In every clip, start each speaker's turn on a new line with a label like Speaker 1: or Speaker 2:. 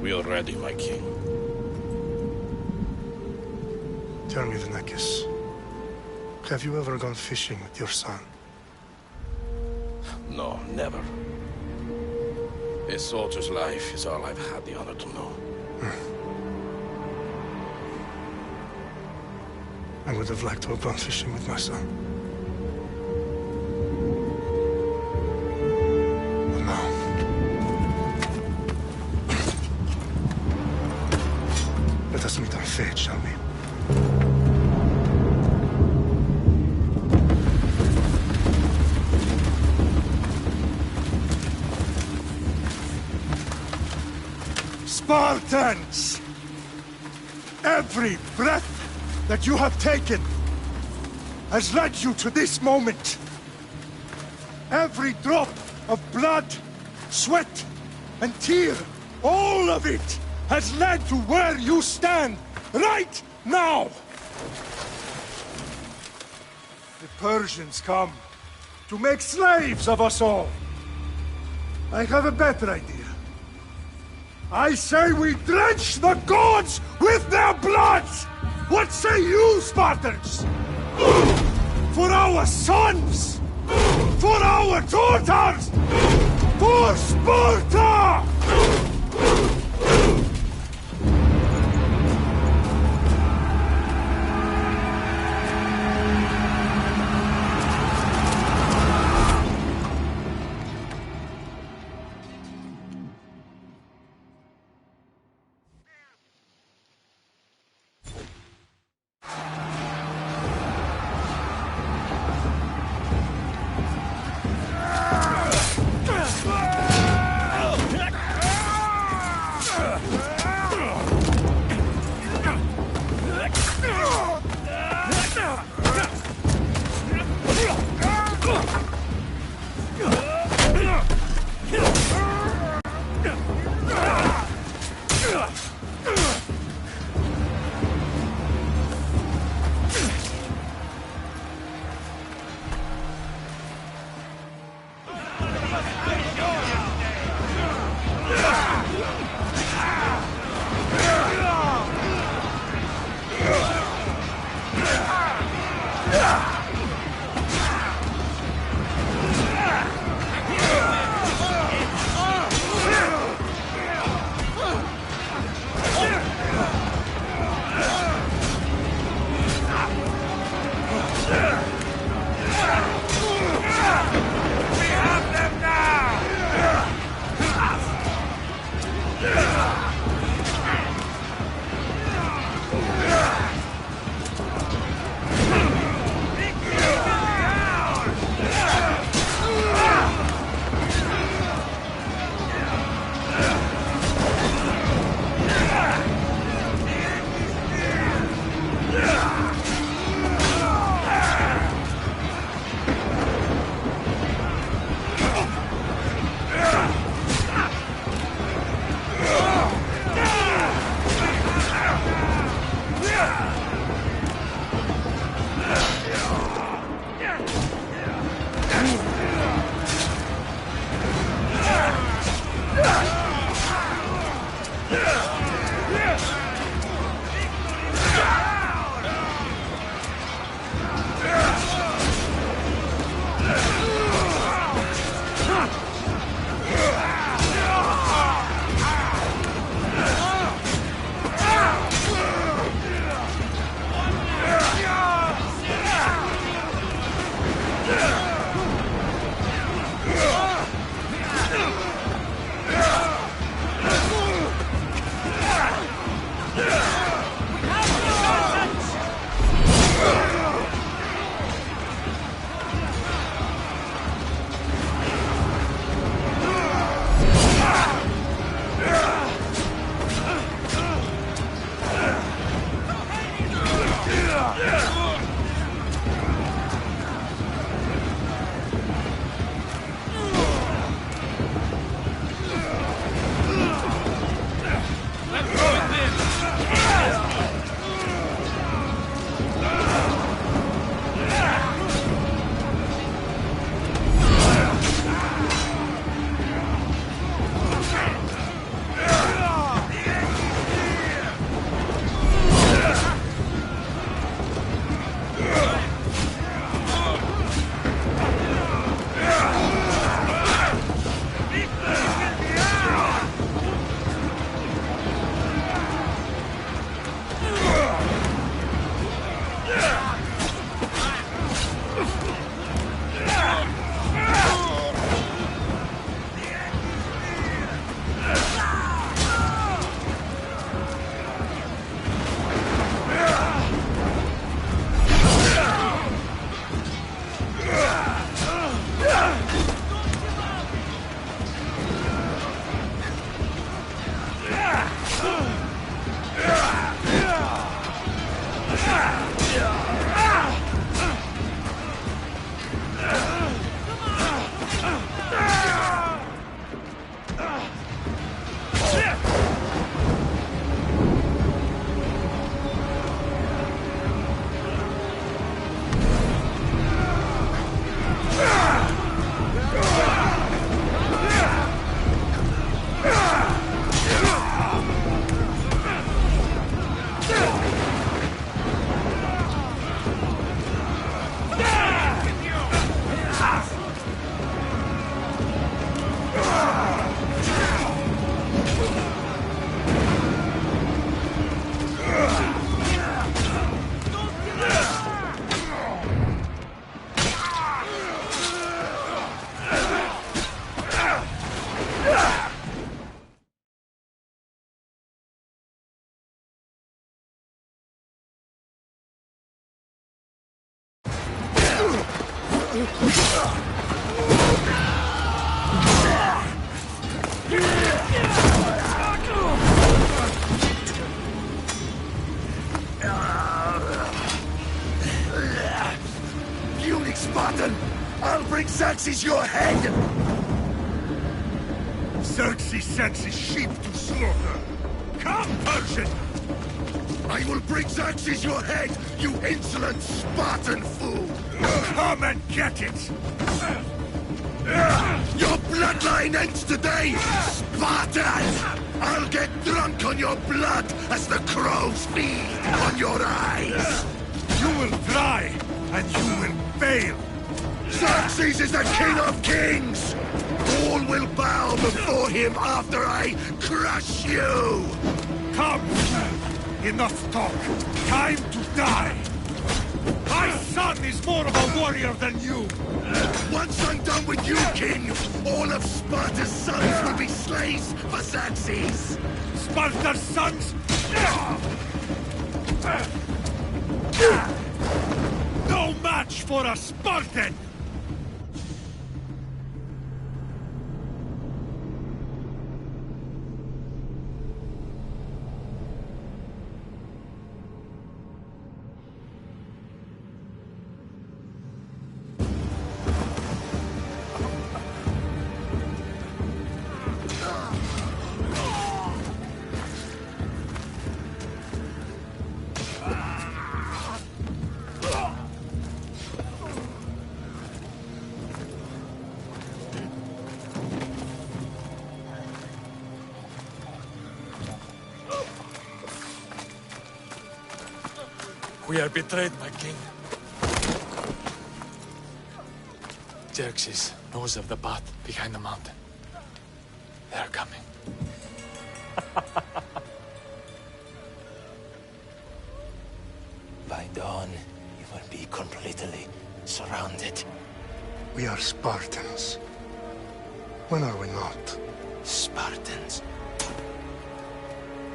Speaker 1: We are ready, my king.
Speaker 2: Tell me, the Nekis. Have you ever gone fishing with your son?
Speaker 1: No, never. A soldier's life is all I've had the honor to know.
Speaker 2: I would have liked to have gone fishing with my son. But now... let us meet on fate, shall we?
Speaker 3: Spartans! Every breath that you have taken has led you to this moment. Every drop of blood, sweat, and tear, all of it has led to where you stand right now. The Persians come to make slaves of us all. I have a better idea. I say we drench the gods with their blood! What say you, Spartans? For our sons! For our daughters! For Sparta! Unique Spartan! I'll bring Xerxes your head! Xerxes sends his sheep to slaughter. Come, Persian! I will bring Xerxes your head, you insolent Spartan fool! Come and get it! Your bloodline ends today, Spartan! I'll get drunk on your blood as the crows feed on your eyes! You will try, and you will fail! Xerxes is the king of kings! All will bow before him after I crush you! Come! Enough talk! Time to die! My son is more of a warrior than you! Once I'm done with you, king, all of Sparta's sons will be slaves for Xerxes! Sparta's sons? No match for a Spartan!
Speaker 4: We are betrayed, my king. Xerxes knows of the path behind the mountain. They are coming.
Speaker 5: By dawn, you will be completely surrounded.
Speaker 2: We are Spartans. When are we not?
Speaker 5: Spartans.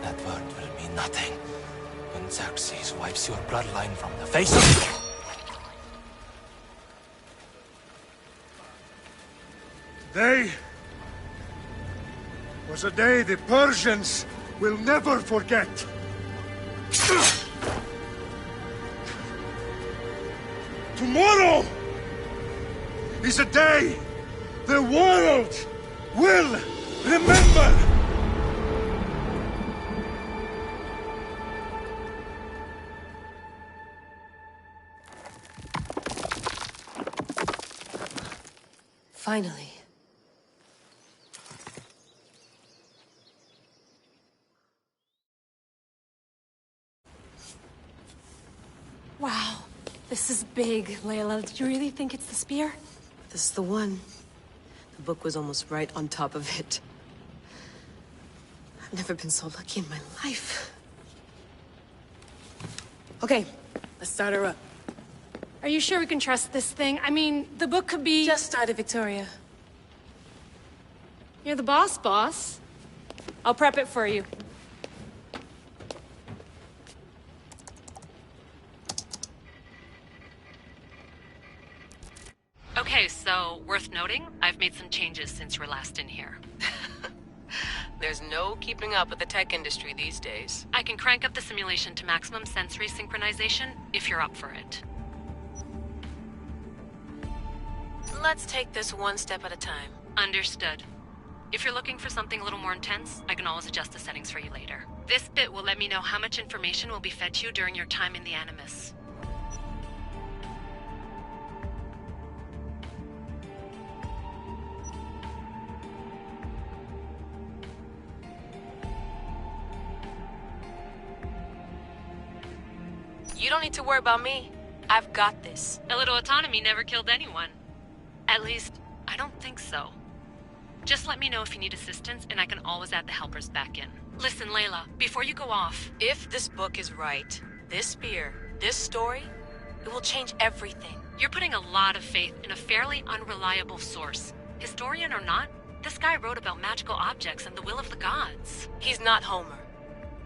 Speaker 5: That word will mean nothing when Xerxes wipes your bloodline from the face of...
Speaker 3: Today was a day the Persians will never forget. Tomorrow is a day the world will remember.
Speaker 6: Finally. Wow, this is big, Layla. Did you really think it's the spear?
Speaker 7: This is the one. The book was almost right on top of it. I've never been so lucky in my life. Okay, let's start her up.
Speaker 6: Are you sure we can trust this thing? I mean, the book could be...
Speaker 7: Just started, Victoria.
Speaker 6: You're the boss. I'll prep it for you.
Speaker 8: Okay, so, worth noting, I've made some changes since you were last in here.
Speaker 7: There's no keeping up with the tech industry these days.
Speaker 8: I can crank up the simulation to maximum sensory synchronization, if you're up for it.
Speaker 7: Let's take this one step at a time.
Speaker 8: Understood. If you're looking for something a little more intense, I can always adjust the settings for you later. This bit will let me know how much information will be fed to you during your time in the Animus.
Speaker 7: You don't need to worry about me. I've got this.
Speaker 8: A little autonomy never killed anyone. At least, I don't think so. Just let me know if you need assistance, and I can always add the helpers back in. Listen, Layla, before you go off...
Speaker 7: If this book is right, this spear, this story, it will change everything.
Speaker 8: You're putting a lot of faith in a fairly unreliable source. Historian or not, this guy wrote about magical objects and the will of the gods.
Speaker 7: He's not Homer.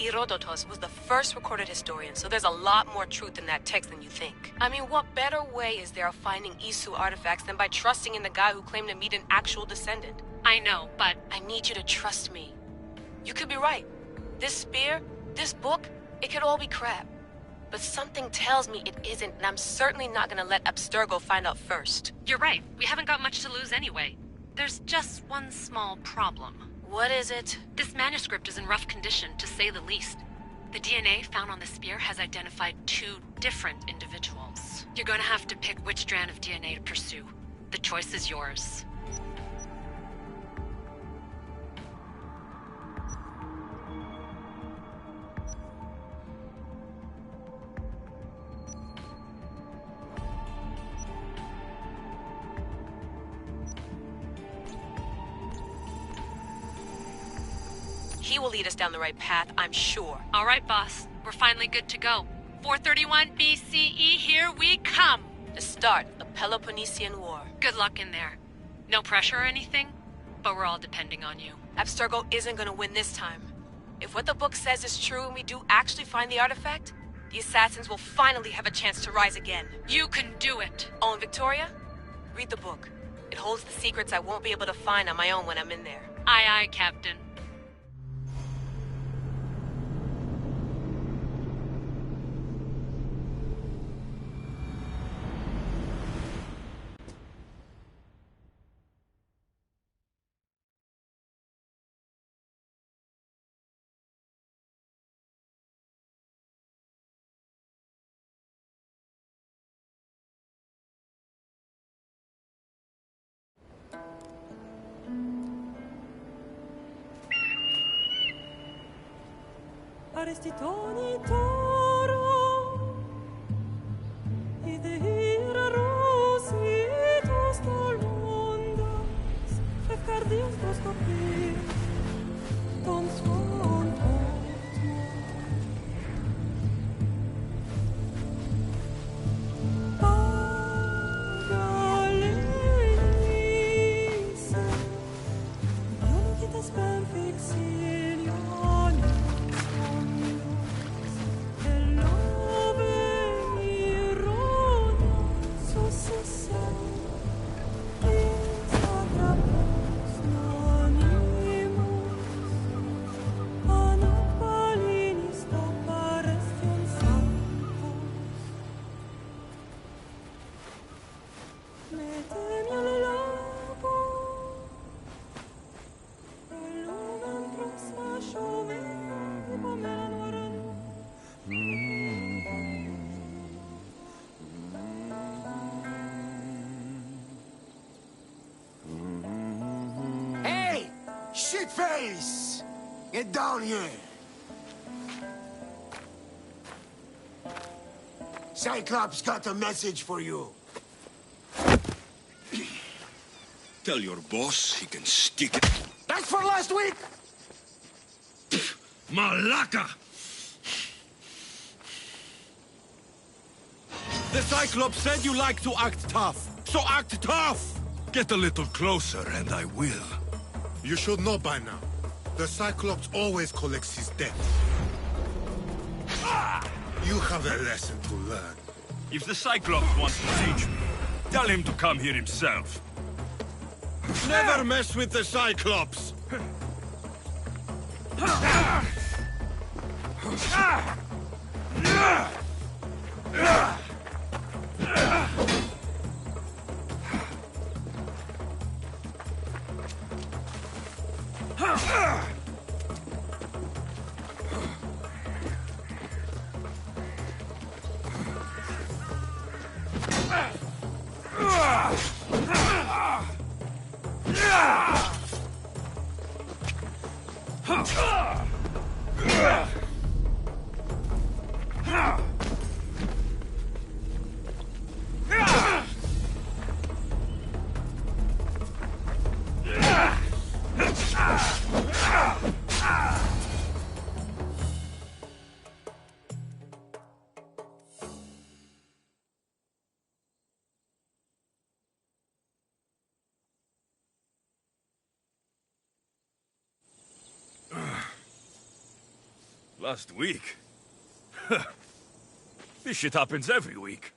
Speaker 7: Herodotus was the first recorded historian, so there's a lot more truth in that text than you think. I mean, what better way is there of finding Isu artifacts than by trusting in the guy who claimed to meet an actual descendant?
Speaker 8: I know, but
Speaker 7: I need you to trust me. You could be right. This spear, this book, it could all be crap. But something tells me it isn't, and I'm certainly not gonna let Abstergo find out first.
Speaker 8: you're right. We haven't got much to lose anyway. There's just one small problem.
Speaker 7: What is it?
Speaker 8: This manuscript is in rough condition, to say the least. The DNA found on the spear has identified 2 different individuals. You're gonna have to pick which strand of DNA to pursue. The choice is yours.
Speaker 7: He will lead us down the right path, I'm sure.
Speaker 8: All right, boss. We're finally good to go. 431 BCE, here we come!
Speaker 7: The start of Peloponnesian War.
Speaker 8: Good luck in there. No pressure or anything, but we're all depending on you.
Speaker 7: Abstergo isn't gonna win this time. If what the book says is true and we do actually find the artifact, the assassins will finally have a chance to rise again.
Speaker 8: You can do it!
Speaker 7: Oh, and Victoria? Read the book. It holds the secrets I won't be able to find on my own when I'm in there.
Speaker 8: Aye, aye, Captain.
Speaker 9: Arestitoni toro, idehira rositos tolmondas, fefcardios proscopir, ton scontot Pagalenise, Ionikitas ben fixiliani,
Speaker 10: Hey! Shitface! Get down here! Cyclops got a message for you.
Speaker 11: Tell your boss he can stick it.
Speaker 10: That's for last week!
Speaker 11: Malaka! The Cyclops said you like to act tough, so act tough! Get a little closer and I will.
Speaker 3: You should know by now. The Cyclops always collects his debt. You have a lesson to learn.
Speaker 11: If the Cyclops wants to teach me, tell him to come here himself. Never mess with the Cyclops! Last week? This shit happens every week.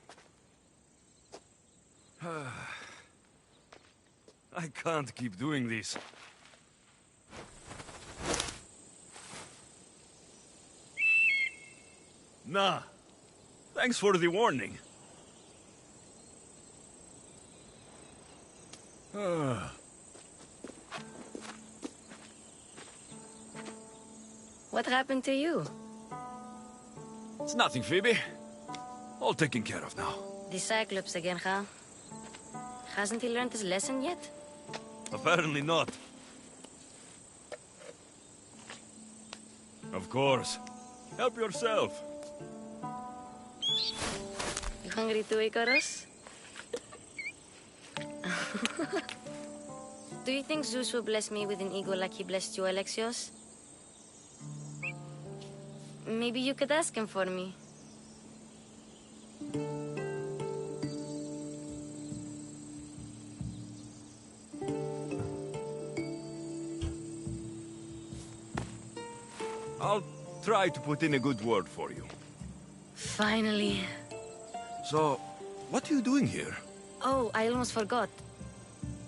Speaker 11: I can't keep doing this. Nah. Thanks for the warning.
Speaker 12: What happened to you?
Speaker 11: It's nothing, Phoebe. All taken care of now.
Speaker 12: The Cyclops again, huh? Hasn't he learned his lesson yet?
Speaker 11: Apparently not. Of course. Help yourself.
Speaker 12: You hungry too, Icarus? Do you think Zeus will bless me with an ego like he blessed you, Alexios? Maybe you could ask him for me.
Speaker 11: I'll try to put in a good word for you.
Speaker 12: Finally.
Speaker 11: So, what are you doing here?
Speaker 12: Oh, I almost forgot.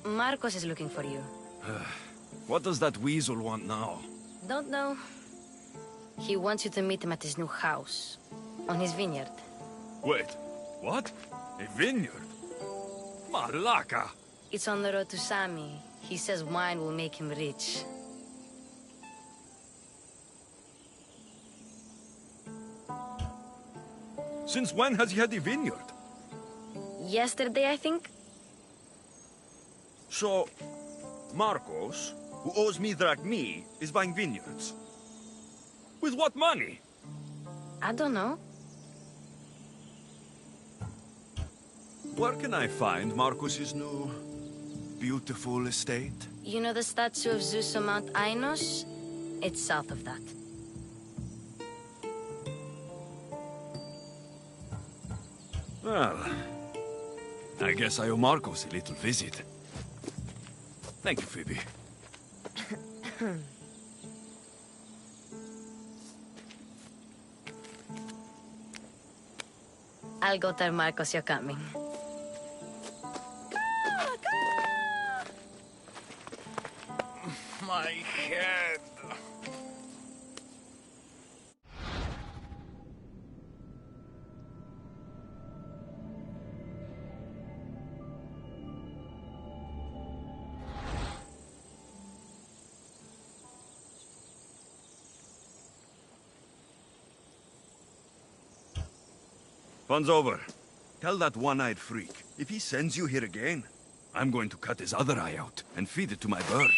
Speaker 12: Marcos is looking for you.
Speaker 11: What does that weasel want now?
Speaker 12: Don't know. He wants you to meet him at his new house. On his vineyard.
Speaker 11: Wait, what? A vineyard? Malaka!
Speaker 12: It's on the road to Sami. He says wine will make him rich.
Speaker 11: Since when has he had a vineyard?
Speaker 12: Yesterday, I think?
Speaker 11: So, Marcos, who owes me drachmi, is buying vineyards. With what money?
Speaker 12: I don't know.
Speaker 11: Where can I find Marcos's new, beautiful estate?
Speaker 12: You know the statue of Zeus on Mount Ainos? It's south of that.
Speaker 11: Well, I guess I owe Marcos a little visit. Thank you, Phoebe.
Speaker 12: I'll go tell Marcos you're coming.
Speaker 4: My head.
Speaker 11: Fun's over. Tell that one-eyed freak, if he sends you here again, I'm going to cut his other eye out and feed it to my bird.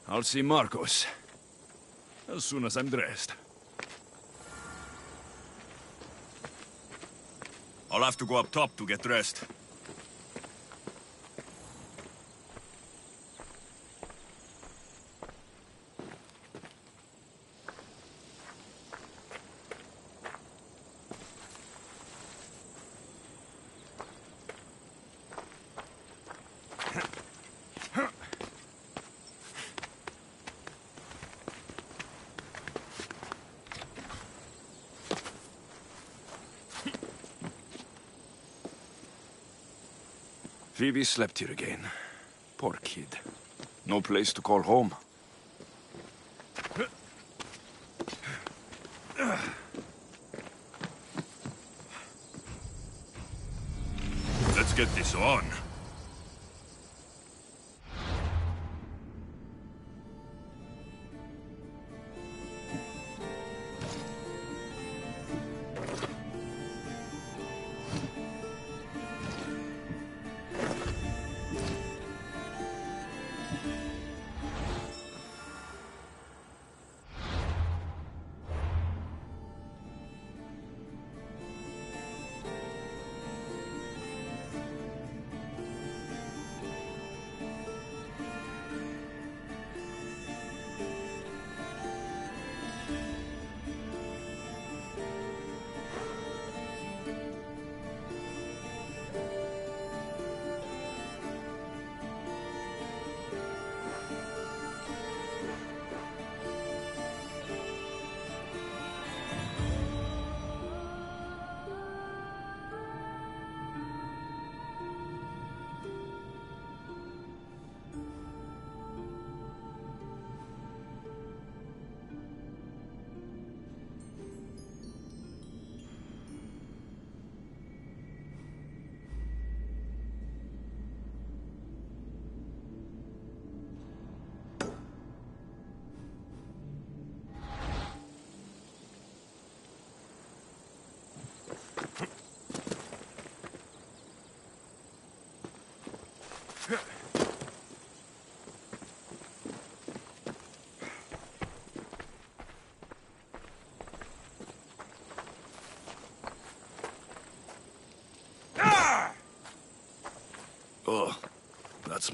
Speaker 11: I'll see Marcos as soon as I'm dressed. I'll have to go up top to get dressed. Phoebe slept here again. Poor kid. No place to call home. Let's get this on.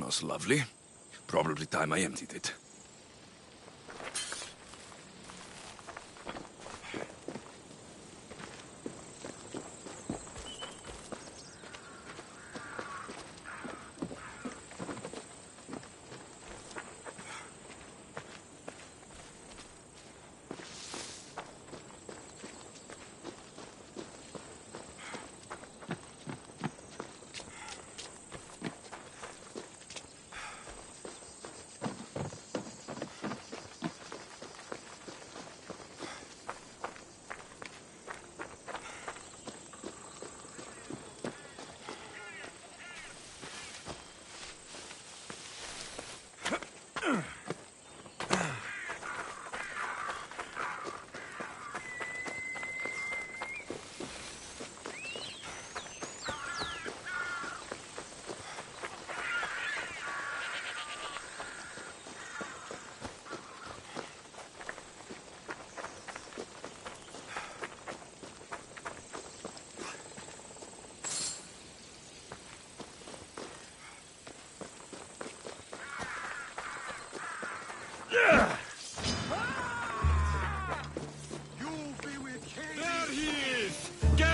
Speaker 11: smells lovely. Probably time I emptied it.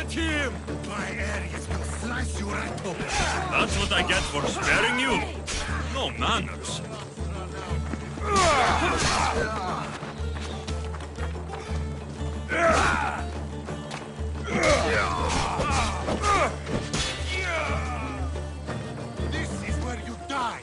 Speaker 10: Him! My Ares will slice you right open.
Speaker 11: That's what I get for sparing you. No manners.
Speaker 10: This is where you die.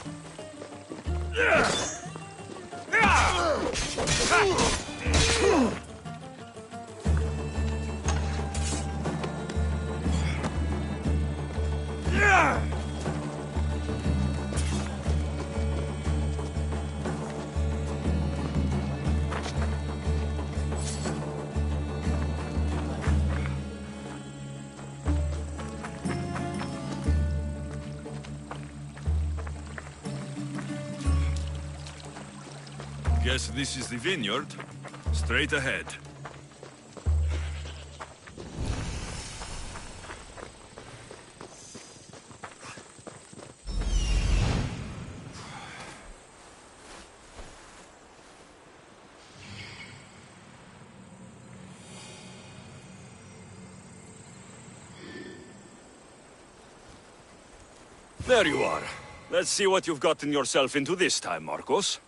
Speaker 11: Guess this is the vineyard. Straight ahead. There you are. Let's see what you've gotten yourself into this time, Marcos.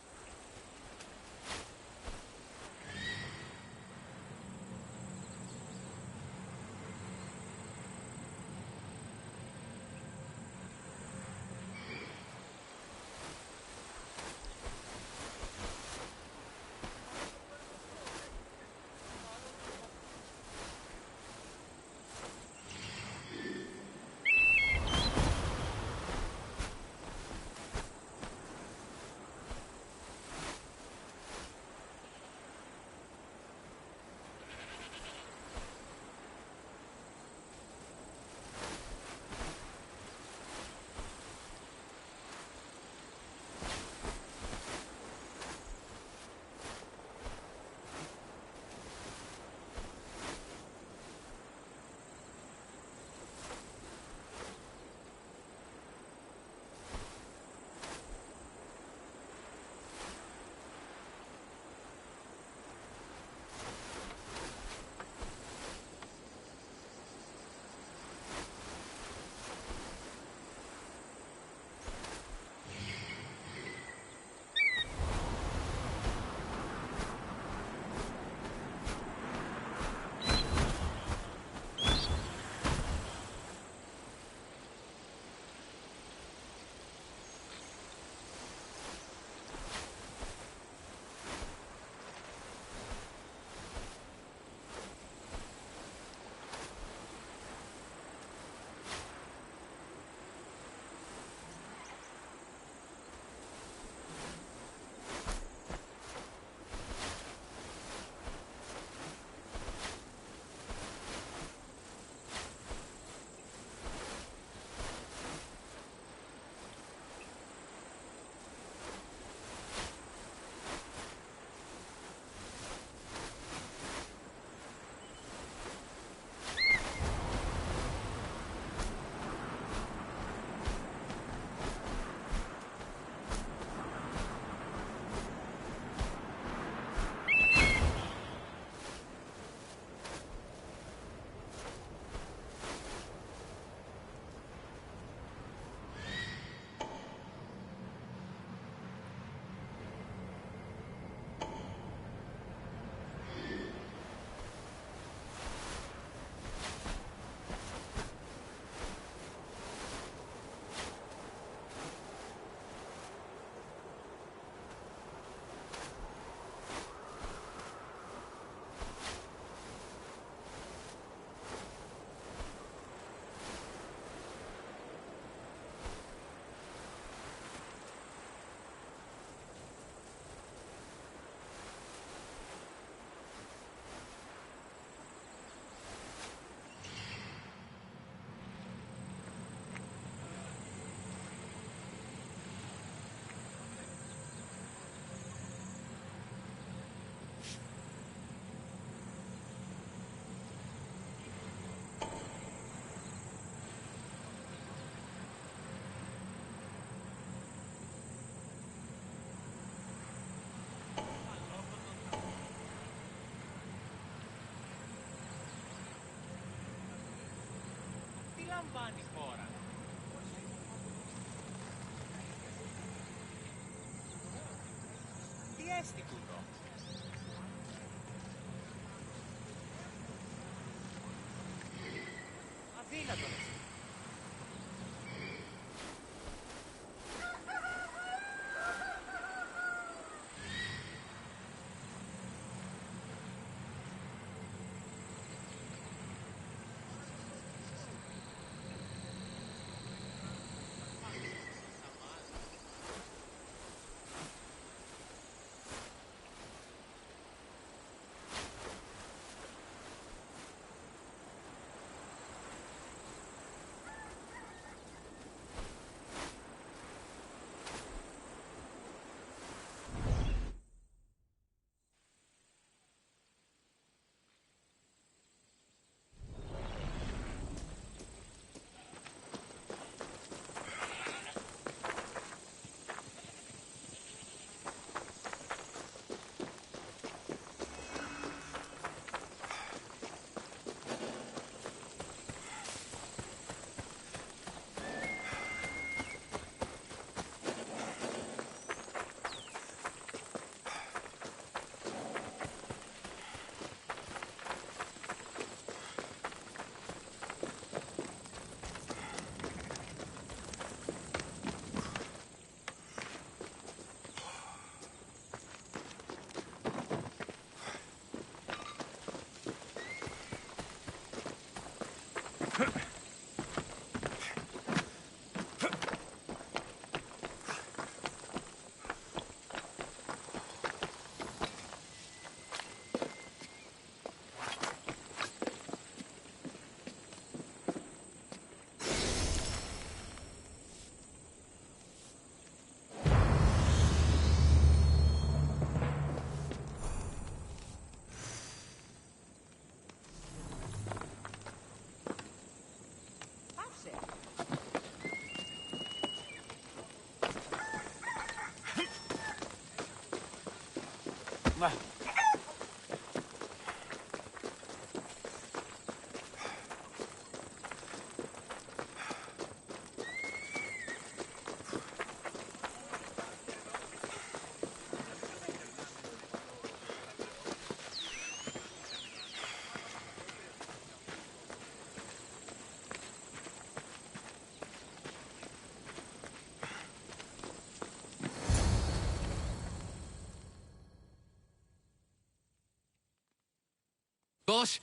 Speaker 13: Boss,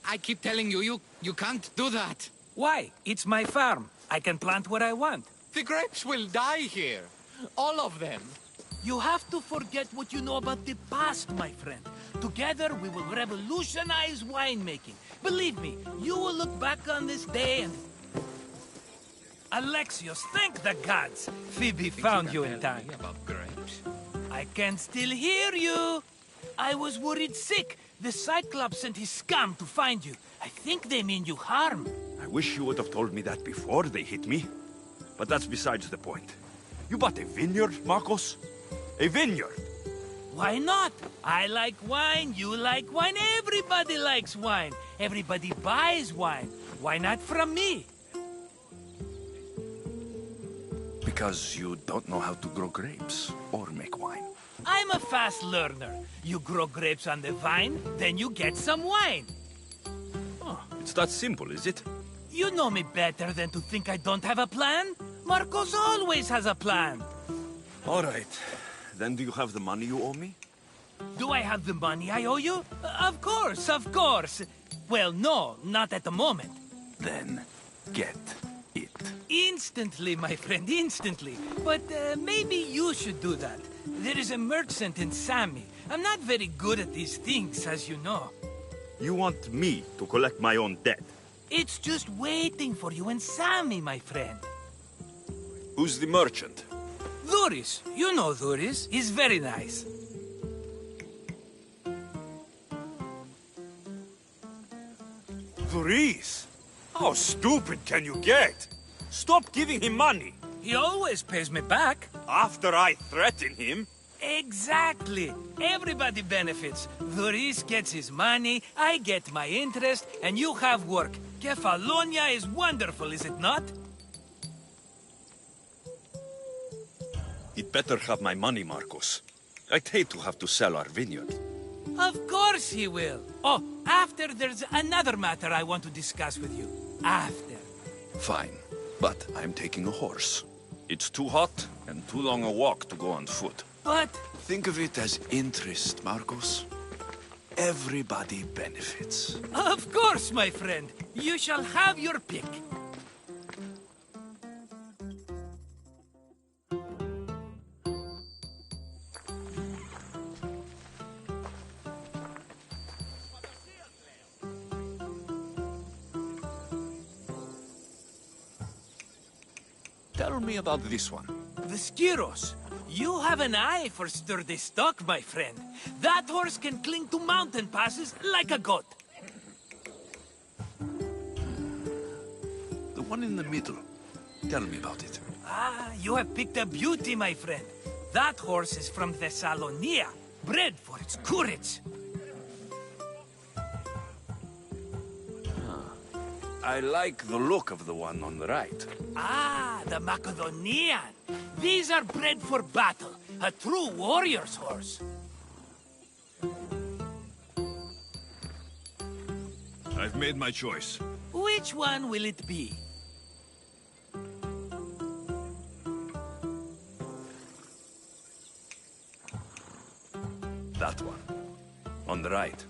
Speaker 13: I keep telling you, you can't do that.
Speaker 14: Why? It's my farm. I can plant what I want.
Speaker 13: The grapes will die here. All of them.
Speaker 14: You have to forget what you know about the past, my friend. Together, we will revolutionize winemaking. Believe me, you will look back on this day and... Alexios, thank the gods! Phoebe found you in time.
Speaker 13: About grapes?
Speaker 14: I can still hear you! I was worried sick. The Cyclops sent his scum to find you. I think they mean you harm.
Speaker 11: I wish you would have told me that before they hit me. But that's besides the point. You bought a vineyard, Marcos? A vineyard?
Speaker 14: Why not? I like wine, you like wine, everybody likes wine. Everybody buys wine. Why not from me?
Speaker 11: Because you don't know how to grow grapes or make wine.
Speaker 14: I'm a fast learner. You grow grapes on the vine, then you get some wine.
Speaker 11: Oh, it's that simple, is it?
Speaker 14: You know me better than to think I don't have a plan. Marcos always has a plan.
Speaker 11: All right. Then do you have the money you owe me?
Speaker 14: Do I have the money I owe you? Of course, of course. Well, no, not at the moment.
Speaker 11: Then get it.
Speaker 14: Instantly, my friend, instantly. But maybe you should do that. There is a merchant in Sami. I'm not very good at these things, as you know.
Speaker 11: You want me to collect my own debt?
Speaker 14: It's just waiting for you in Sami, my friend.
Speaker 11: Who's the merchant?
Speaker 14: Dhuris. You know Dhuris. He's very nice.
Speaker 11: Dhuris? How stupid can you get? Stop giving him money.
Speaker 14: He always pays me back.
Speaker 11: After I threaten him?
Speaker 14: Exactly. Everybody benefits. Dhuris gets his money, I get my interest, and you have work. Kefalonia is wonderful, is it not?
Speaker 11: He'd better have my money, Marcos. I'd hate to have to sell our vineyard.
Speaker 14: Of course he will. Oh, after there's another matter I want to discuss with you. After.
Speaker 11: Fine, but I'm taking a horse. It's too hot and too long a walk to go on foot.
Speaker 14: But...
Speaker 11: Think of it as interest, Marcos. Everybody benefits.
Speaker 14: Of course, my friend. You shall have your pick.
Speaker 11: Tell me about this one.
Speaker 14: The Skiros. You have an eye for sturdy stock, my friend. That horse can cling to mountain passes like a goat.
Speaker 11: The one in the middle. Tell me about it.
Speaker 14: Ah, you have picked a beauty, my friend. That horse is from Thessalonia, bred for its courage.
Speaker 11: I like the look of the one on the right.
Speaker 14: Ah, the Macedonian. These are bred for battle. A true warrior's horse.
Speaker 11: I've made my choice.
Speaker 14: Which one will it be?
Speaker 11: That one. On the right.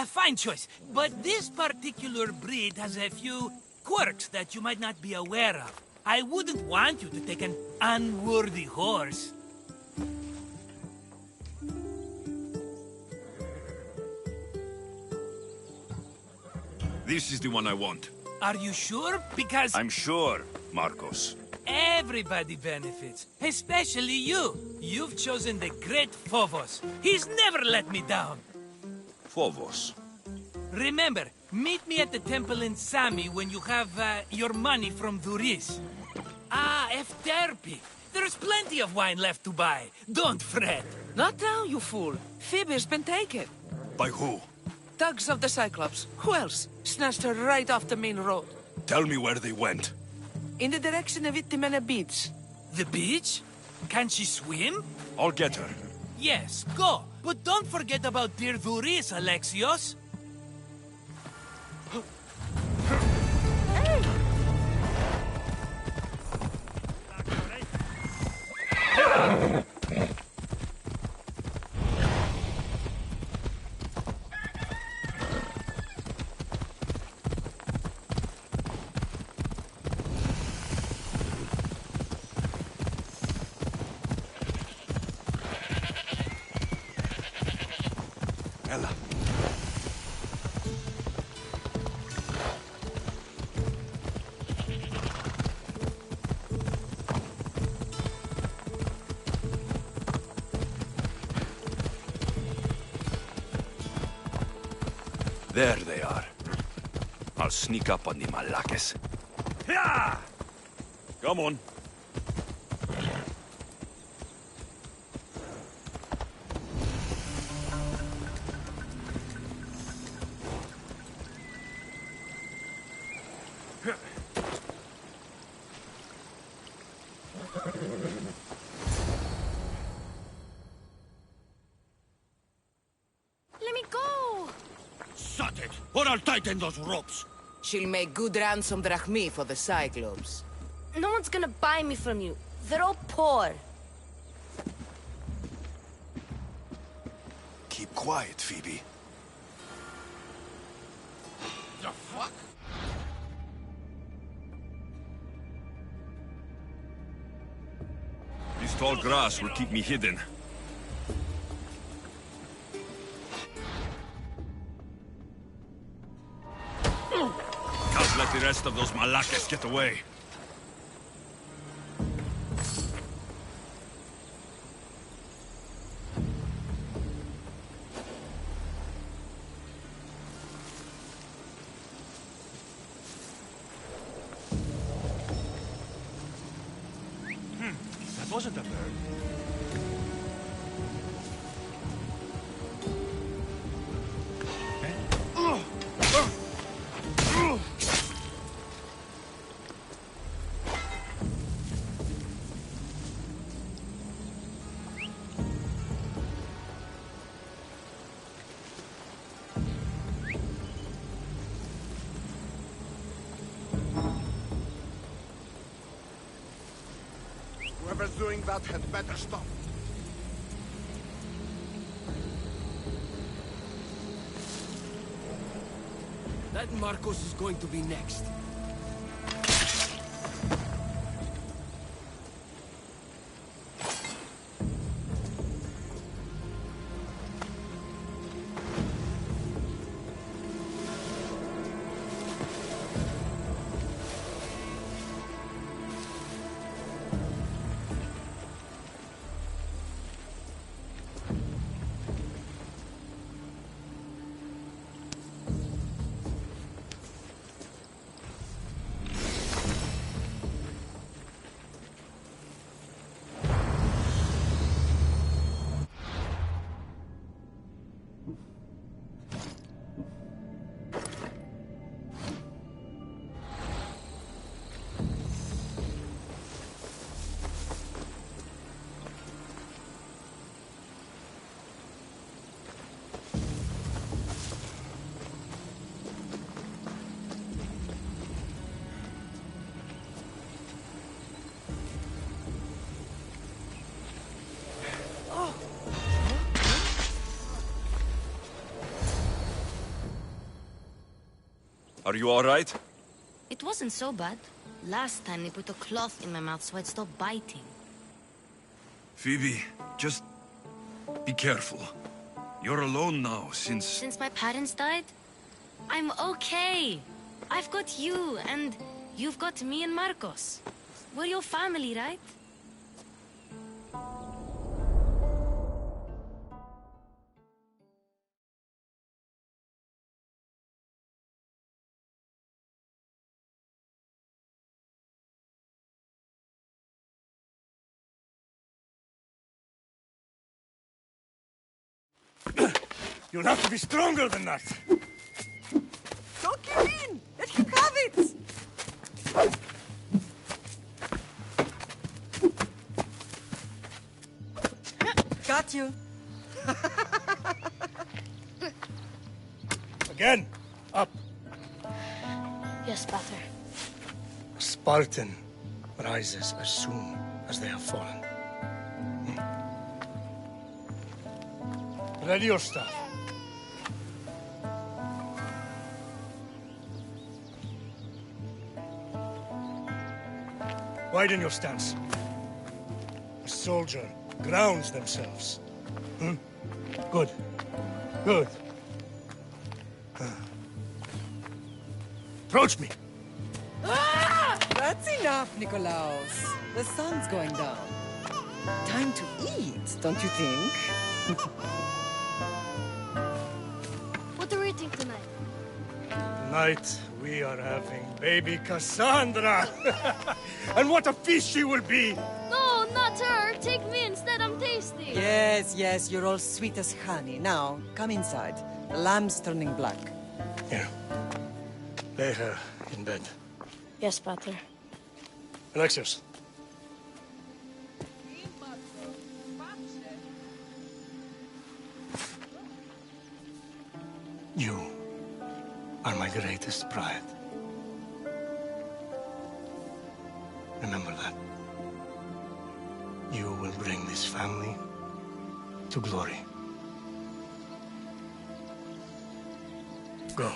Speaker 14: Fine choice. But this particular breed has a few quirks that you might not be aware of. I wouldn't want you to take an unworthy horse.
Speaker 11: This is the one I want.
Speaker 14: Are you sure? Because...
Speaker 11: I'm sure, Marcos.
Speaker 14: Everybody benefits, especially you. You've chosen the great Phobos. He's never let me down.
Speaker 11: Phobos.
Speaker 14: Remember, meet me at the temple in Sami when you have your money from Duris. Ah, Efterpi. There's plenty of wine left to buy. Don't fret.
Speaker 15: Not now, you fool. Phoebe's been taken.
Speaker 11: By who?
Speaker 15: Thugs of the Cyclops. Who else? Snatched her right off the main road.
Speaker 11: Tell me where they went.
Speaker 15: In the direction of Itimena Beach.
Speaker 14: The beach? Can she swim?
Speaker 11: I'll get her.
Speaker 14: Yes, go. But don't forget about dear Duris, Alexios.
Speaker 11: Ella. There they are. I'll sneak up on the Malakes. Yeah! Come on.
Speaker 6: Let me go!
Speaker 10: Shut it, or I'll tighten those ropes.
Speaker 15: She'll make good ransom drachmi for the Cyclops.
Speaker 12: No one's gonna buy me from you. They're all poor.
Speaker 11: Keep quiet, Phoebe.
Speaker 10: The fuck?
Speaker 11: This tall grass will keep me hidden. Can't let the rest of those Malakes get away.
Speaker 10: That wasn't a bird. doing that had better stop.
Speaker 16: That Marcos is going to be next.
Speaker 11: Are you all right?
Speaker 12: It wasn't so bad. Last time they put a cloth in my mouth so I'd stop biting.
Speaker 11: Phoebe, just be careful. You're alone now since...
Speaker 12: Since my parents died? I'm okay. I've got you, and you've got me and Marcos. We're your family, right?
Speaker 3: You'll have to be stronger than that.
Speaker 9: Don't give in! Let him have it! Got you.
Speaker 2: Again, up.
Speaker 12: Yes, Pater.
Speaker 2: A Spartan rises as soon as they have fallen. Ready your staff. Widen your stance. A soldier grounds themselves. Good. Good. Approach me.
Speaker 9: That's enough, Nikolaos. The sun's going down. Time to eat, don't you think?
Speaker 12: What are we eating tonight?
Speaker 2: Tonight, we are having baby Cassandra. And what a feast she will be!
Speaker 12: No, not her. Take me instead. I'm tasty.
Speaker 9: Yes, yes, you're all sweet as honey. Now, come inside. The lamb's turning black.
Speaker 2: Here. Lay her in bed.
Speaker 12: Yes, Pater.
Speaker 2: Alexios. You are my greatest pride. Remember that. You will bring this family to glory. Go.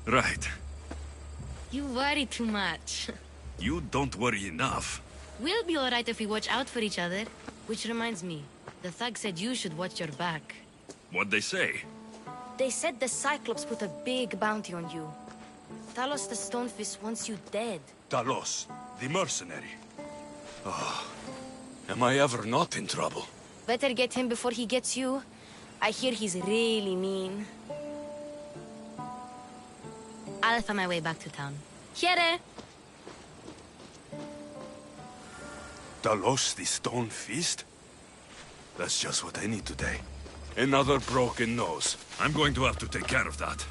Speaker 11: Right.
Speaker 12: You worry too much.
Speaker 11: You don't worry enough.
Speaker 12: We'll be alright if we watch out for each other. Which reminds me, the thug said you should watch your back.
Speaker 11: What'd they say?
Speaker 12: They said the Cyclops put a big bounty on you. Talos the Stonefist wants you dead.
Speaker 11: Talos, the mercenary. Oh, am I ever not in trouble?
Speaker 12: Better get him before he gets you. I hear he's really mean. I'll find my way back to town. Here!
Speaker 11: Talos, the Stone Fist? That's just what I need today. Another broken nose. I'm going to have to take care of that.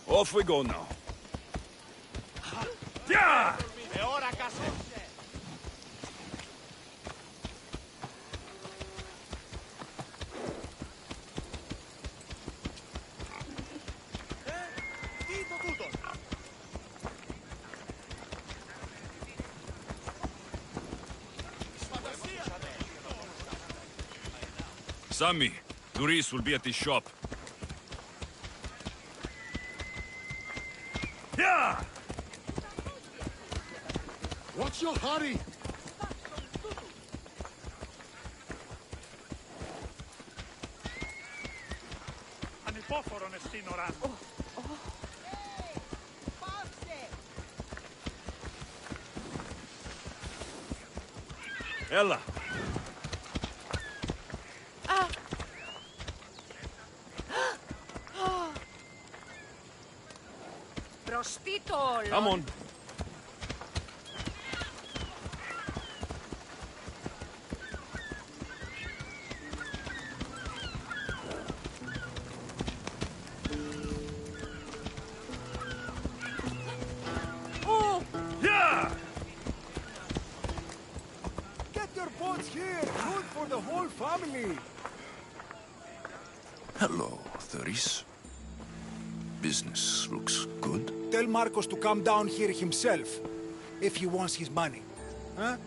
Speaker 11: Off we go now.
Speaker 10: Yeah!
Speaker 11: Sammy, Luis will be at his shop.
Speaker 10: Yeah! What's your hurry?
Speaker 2: Ανυπόφορο εστίν οράν.
Speaker 11: Ella.
Speaker 17: Προστίτο,
Speaker 11: Come on.
Speaker 3: quickly.
Speaker 17: Hello, Thuris. Business looks good.
Speaker 3: Tell Marcos to come down here himself, if he wants his money. Huh?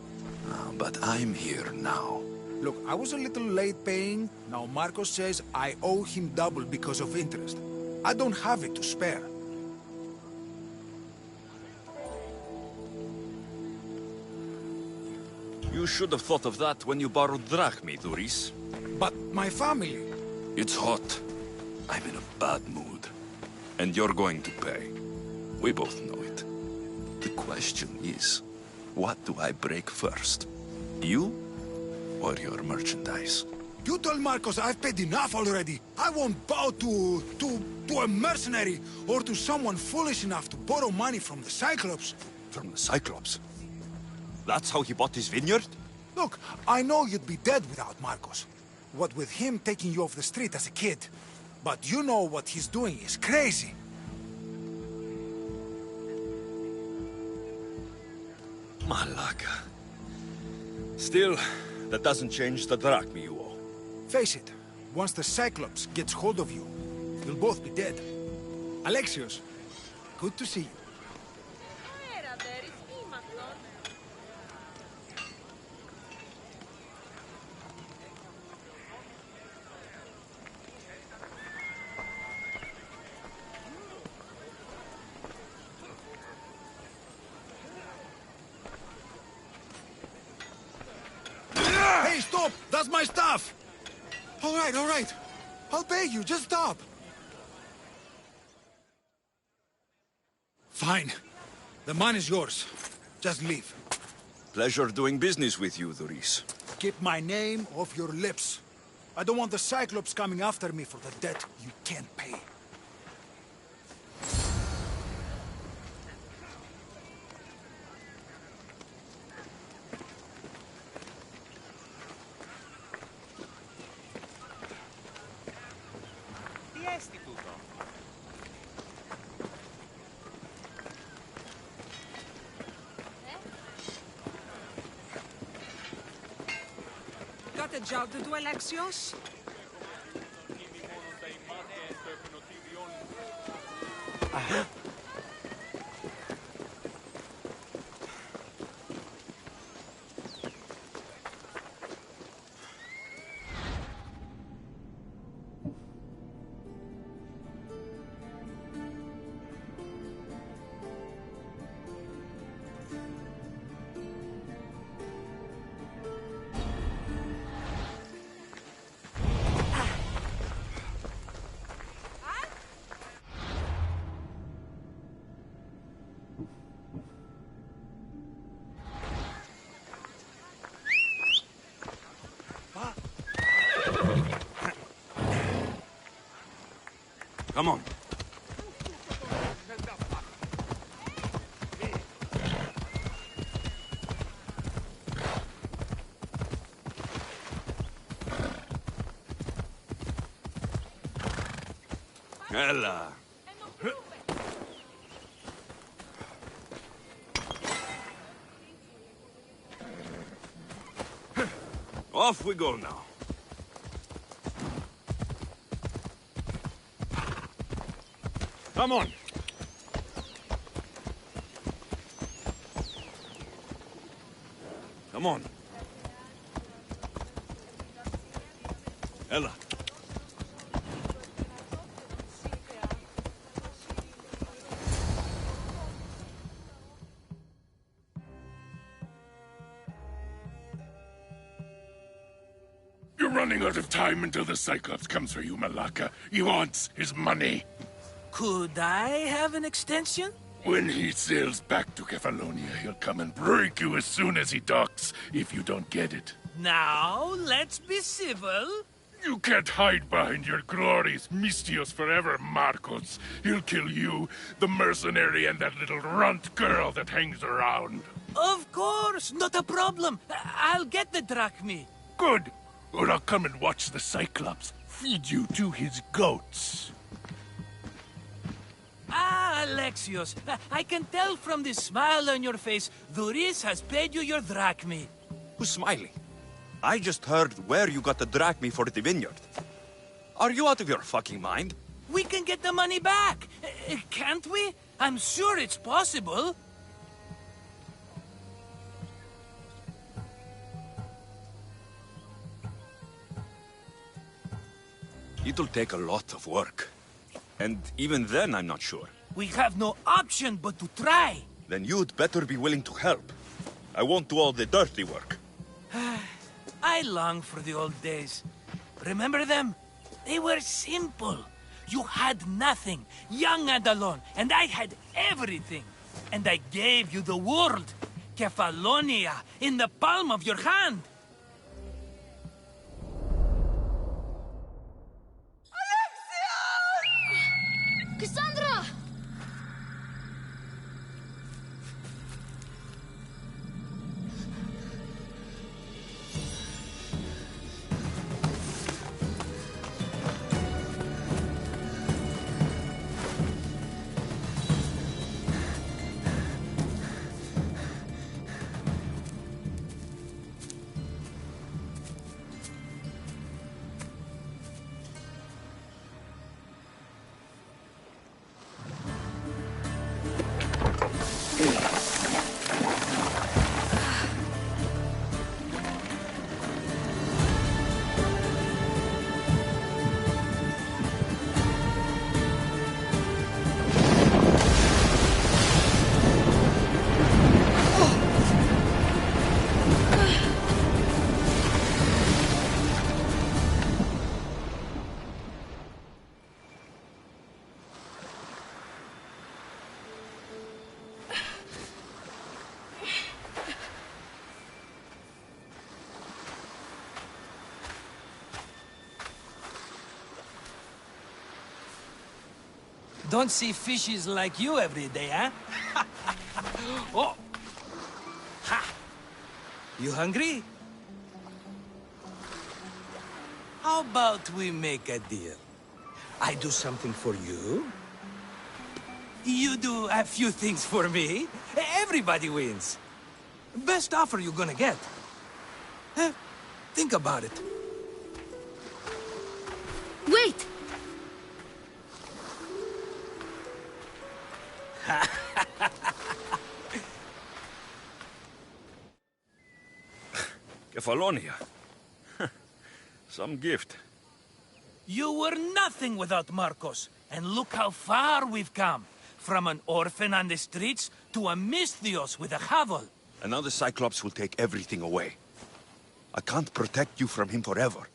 Speaker 17: But I'm here now.
Speaker 3: Look, I was a little late paying. Now Marcos says I owe him double because of interest. I don't have it to spare.
Speaker 11: You should have thought of that when you borrowed drachmi, Thuris.
Speaker 3: But my family...
Speaker 17: It's hot. I'm in a bad mood. And you're going to pay. We both know it. The question is, what do I break first? You or your merchandise?
Speaker 3: You told Marcos I've paid enough already. I won't bow to a mercenary or to someone foolish enough to borrow money from the Cyclops.
Speaker 11: From the Cyclops? That's how he bought his vineyard?
Speaker 3: Look, I know you'd be dead without Marcos. What with him taking you off the street as a kid. But you know what he's doing is crazy.
Speaker 11: Malaka. Still, that doesn't change the drachmi you owe.
Speaker 3: Face it, once the Cyclops gets hold of you, you'll both be dead. Alexios, good to see you. Hey, stop! That's my stuff! All right. I'll pay you, just stop. Fine. The money's yours. Just leave.
Speaker 11: Pleasure doing business with you, Thuris.
Speaker 3: Keep my name off your lips. I don't want the Cyclops coming after me for the debt you can't pay.
Speaker 15: Got a job to do, Alexios?
Speaker 11: Come on. Ella. Off we go now. Come on. Come on. Ella.
Speaker 1: You're running out of time until the Cyclops comes for you, Malaka. He wants his money.
Speaker 14: Could I have an extension?
Speaker 1: When he sails back to Kefalonia, he'll come and break you as soon as he docks, if you don't get it.
Speaker 14: Now, let's be civil.
Speaker 1: You can't hide behind your glorious Mistios forever, Marcos. He'll kill you, the mercenary, and that little runt girl that hangs around.
Speaker 14: Of course, not a problem. I'll get the drachmi.
Speaker 1: Good. Or I'll come and watch the Cyclops feed you to his goats.
Speaker 14: Ah, Alexios, I can tell from the smile on your face, Thuris has paid you your drachmi.
Speaker 11: Who's smiling?
Speaker 17: I just heard where you got the drachme for the vineyard. Are you out of your fucking mind?
Speaker 14: We can get the money back, can't we? I'm sure it's possible.
Speaker 17: It'll take a lot of work. And even then, I'm not sure.
Speaker 14: We have no option but to try.
Speaker 17: Then you'd better be willing to help. I won't do all the dirty work.
Speaker 14: I long for the old days. Remember them? They were simple. You had nothing, young and alone, and I had everything. And I gave you the world, Kefalonia, in the palm of your hand.
Speaker 12: Cassandra!
Speaker 14: Don't see fishes like you every day, huh? Oh! Ha! You hungry? How about we make a deal? I do something for you. You do a few things for me. Everybody wins. Best offer you're gonna get. Think about it.
Speaker 12: Wait!
Speaker 17: Kefalonia. Some gift.
Speaker 14: You were nothing without Marcos, and look how far we've come. From an orphan on the streets to a Misthios with a hovel.
Speaker 17: And now the Cyclops will take everything away. I can't protect you from him forever.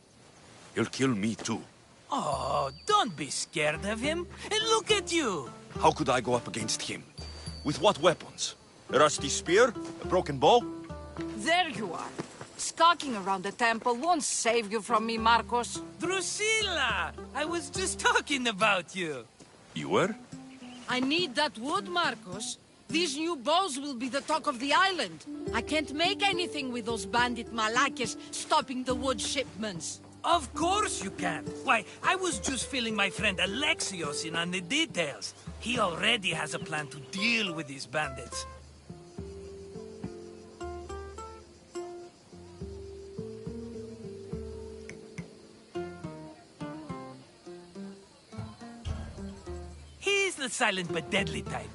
Speaker 17: He'll kill me too.
Speaker 14: Oh, don't be scared of him. And look at you.
Speaker 17: How could I go up against him? With what weapons? A rusty spear? A broken bow?
Speaker 15: There you are. Skulking around the temple won't save you from me, Marcos.
Speaker 14: Drusilla! I was just talking about you.
Speaker 17: You were?
Speaker 15: I need that wood, Marcos. These new bows will be the talk of the island. I can't make anything with those bandit malakes stopping the wood shipments.
Speaker 14: Of course you can. Why, I was just filling my friend Alexios in on the details. He already has a plan to deal with these bandits. He's the silent but deadly type.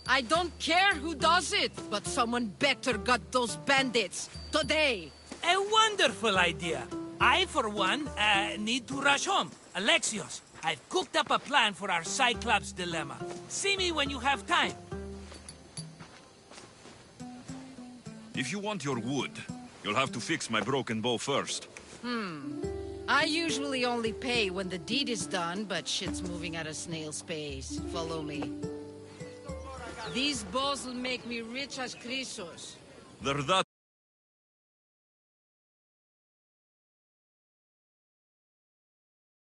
Speaker 15: I don't care who does it, but someone better gut those bandits. Today.
Speaker 14: A wonderful idea. I, for one, need to rush home. Alexios, I've cooked up a plan for our Cyclops dilemma. See me when you have time.
Speaker 17: If you want your wood, you'll have to fix my broken bow first.
Speaker 15: I usually only pay when the deed is done, but shit's moving at a snail's pace. Follow me. These bows will make me rich as Chrysos.
Speaker 17: They're that